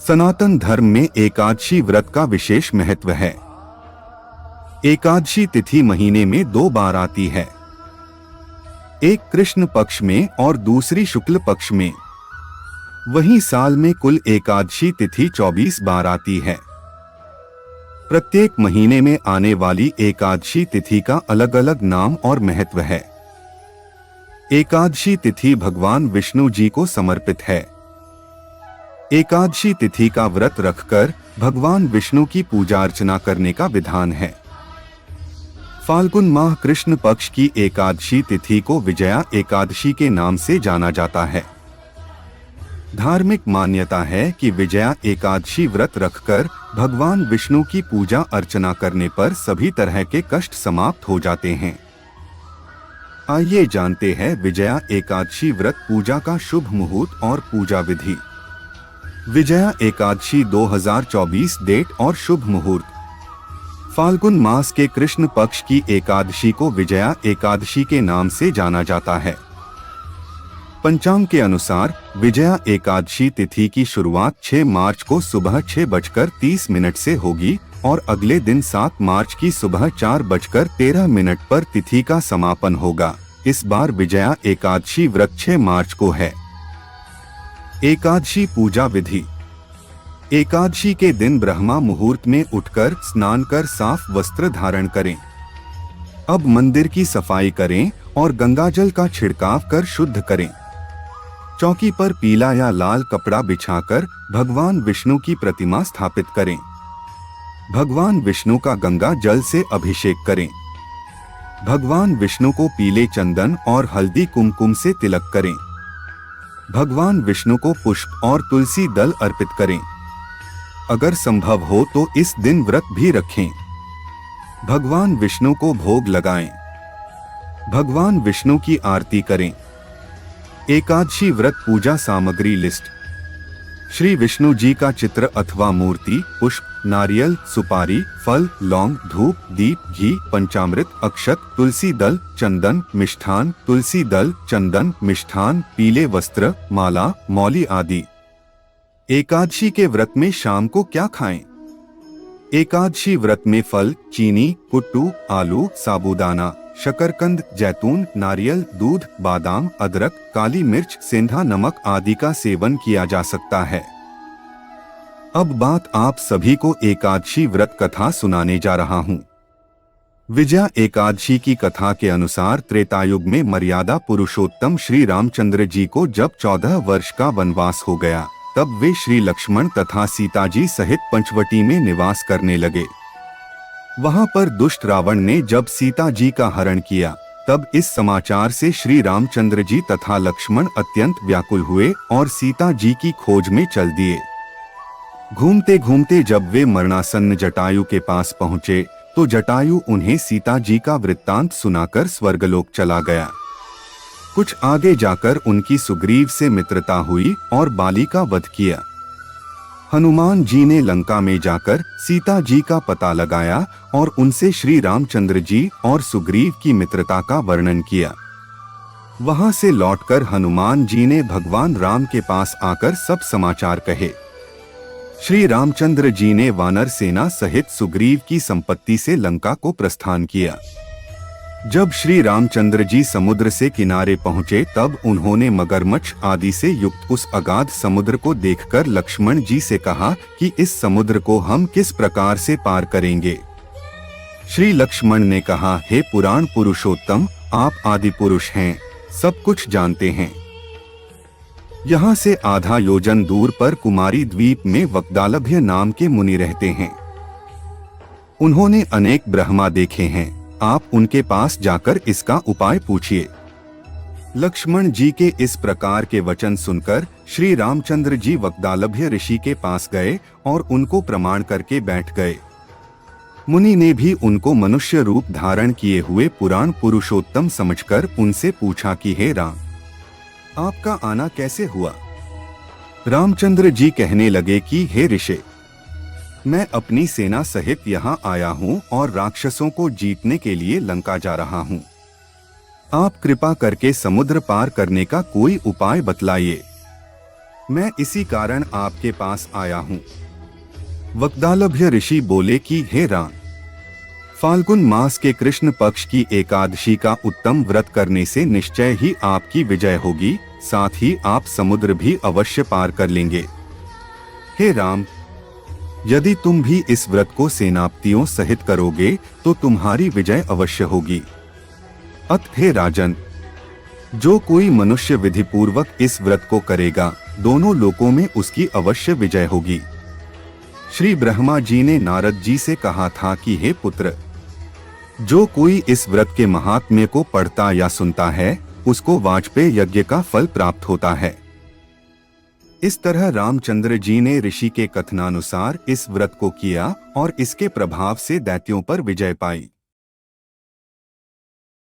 सनातन धर्म में एकादशी व्रत का विशेष महत्व है। एकादशी तिथि महीने में 2 बार आती है, एक कृष्ण पक्ष में और दूसरी शुक्ल पक्ष में। वहीं साल में कुल एकादशी तिथि 24 बार आती है। प्रत्येक महीने में आने वाली एकादशी तिथि का अलग अलग नाम और महत्व है। एकादशी तिथि भगवान विष्णु जी को समर्पित है। एकादशी तिथि का व्रत रखकर भगवान विष्णु की पूजा अर्चना करने का विधान है। फाल्गुन माह कृष्ण पक्ष की एकादशी तिथि को विजया एकादशी के नाम से जाना जाता है। धार्मिक मान्यता है कि विजया एकादशी व्रत रखकर भगवान विष्णु की पूजा अर्चना करने पर सभी तरह के कष्ट समाप्त हो जाते हैं। आइए जानते हैं विजया एकादशी व्रत पूजा का शुभ मुहूर्त और पूजा विधि। विजया एकादशी 2024 डेट और शुभ मुहूर्त। फाल्गुन मास के कृष्ण पक्ष की एकादशी को विजया एकादशी के नाम से जाना जाता है। पंचांग के अनुसार विजया एकादशी तिथि की शुरुआत 6 मार्च को सुबह 6:30 से होगी और अगले दिन 7 मार्च की सुबह 4:13 पर तिथि का समापन होगा। इस बार विजया एकादशी व्रत 6 मार्च को है। एकादशी पूजा विधि। एकादशी के दिन ब्रह्मा मुहूर्त में उठकर स्नान कर साफ वस्त्र धारण करें। अब मंदिर की सफाई करें और गंगाजल का छिड़काव कर शुद्ध करें। चौकी पर पीला या लाल कपड़ा बिछाकर भगवान विष्णु की प्रतिमा स्थापित करें। भगवान विष्णु का गंगा जल से अभिषेक करें। भगवान विष्णु को पीले चंदन और हल्दी कुमकुम से तिलक करें। भगवान विष्णु को पुष्प और तुलसी दल अर्पित करें। अगर संभव हो तो इस दिन व्रत भी रखें। भगवान विष्णु को भोग लगाएं। भगवान विष्णु की आरती करें। एकादशी व्रत पूजा सामग्री लिस्ट। श्री विष्णु जी का चित्र अथवा मूर्ति, पुष्प, नारियल, सुपारी, फल, लौंग, धूप, दीप, घी, पंचामृत, अक्षत, तुलसी दल, चंदन, मिष्ठान, तुलसी दल, चंदन, मिष्ठान, पीले वस्त्र, माला, मौली आदि। एकादशी के व्रत में शाम को क्या खाएं? एकादशी व्रत में फल, चीनी, कुट्टू, आलू, साबूदाना, शकरकंद, जैतून, नारियल, दूध, बादाम, अदरक, काली मिर्च, सेंधा नमक आदि का सेवन किया जा सकता है। अब बात आप सभी को एकादशी व्रत कथा सुनाने जा रहा हूँ। विजया एकादशी की कथा के अनुसार त्रेतायुग में मर्यादा पुरुषोत्तम श्री रामचंद्र जी को जब 14 वर्ष का वनवास हो गया, तब वे श्री लक्ष्मण तथा सीता जी सहित पंचवटी में निवास करने लगे। वहां पर दुष्ट रावण ने जब सीता जी का हरण किया, तब इस समाचार से श्री रामचंद्र जी तथा लक्ष्मण अत्यंत व्याकुल हुए और सीता जी की खोज में चल दिए। घूमते घूमते जब वे मरणासन्न जटायु के पास पहुँचे तो जटायु उन्हें सीता जी का वृत्तांत सुनाकर स्वर्गलोक चला गया। कुछ आगे जाकर उनकी सुग्रीव से मित्रता हुई और बाली का वध किया। हनुमान जी ने लंका में जाकर सीता जी का पता लगाया और उनसे श्री रामचंद्र जी और सुग्रीव की मित्रता का वर्णन किया। वहां से लौटकर हनुमान जी ने भगवान राम के पास आकर सब समाचार कहे। श्री रामचंद्र जी ने वानर सेना सहित सुग्रीव की संपत्ति से लंका को प्रस्थान किया। जब श्री रामचंद्र जी समुद्र से किनारे पहुंचे तब उन्होंने मगरमच्छ आदि से युक्त उस अगाध समुद्र को देखकर लक्ष्मण जी से कहा कि इस समुद्र को हम किस प्रकार से पार करेंगे। श्री लक्ष्मण ने कहा, हे पुराण पुरुषोत्तम, आप आदि पुरुष हैं, सब कुछ जानते हैं। यहाँ से आधा योजन दूर पर कुमारी द्वीप में वक्दालभ्य नाम के मुनि रहते हैं। उन्होंने अनेक ब्रह्मा देखे हैं, आप उनके पास जाकर इसका उपाय पूछिए। लक्ष्मण जी के इस प्रकार के वचन सुनकर श्री रामचंद्र जी वक्दालभ्य ऋषि के पास गए और उनको प्रमाण करके बैठ गए। मुनि ने भी उनको मनुष्य रूप धारण किए हुए पुराण पुरुषोत्तम समझकर उनसे पूछा कि हे राम, आपका आना कैसे हुआ? रामचंद्र जी कहने लगे कि हे ऋषि, मैं अपनी सेना सहित यहाँ आया हूँ और राक्षसों को जीतने के लिए लंका जा रहा हूँ। आप कृपा करके समुद्र पार करने का कोई उपाय बतलाइए। मैं इसी कारण आपके पास आया हूँ। वक्दालभ्य ऋषि बोले कि हे राम, फाल्गुन मास के कृष्ण पक्ष की एकादशी का उत्तम व्रत करने से निश्चय ही आपकी विजय होगी, साथ ही आप समुद्र भी अवश्य पार कर लेंगे। हे राम, यदि तुम भी इस व्रत को सेनापतियों सहित करोगे तो तुम्हारी विजय अवश्य होगी। अत हे राजन, जो कोई मनुष्य विधिपूर्वक इस व्रत को करेगा, दोनों लोकों में उसकी अवश्य विजय होगी। श्री ब्रह्मा जी ने नारद जी से कहा था कि हे पुत्र, जो कोई इस व्रत के महात्म्य को पढ़ता या सुनता है, उसको वाजपेय यज्ञ का फल प्राप्त होता है। इस तरह रामचंद्र जी ने ऋषि के कथनानुसार इस व्रत को किया और इसके प्रभाव से दैत्यों पर विजय पाई।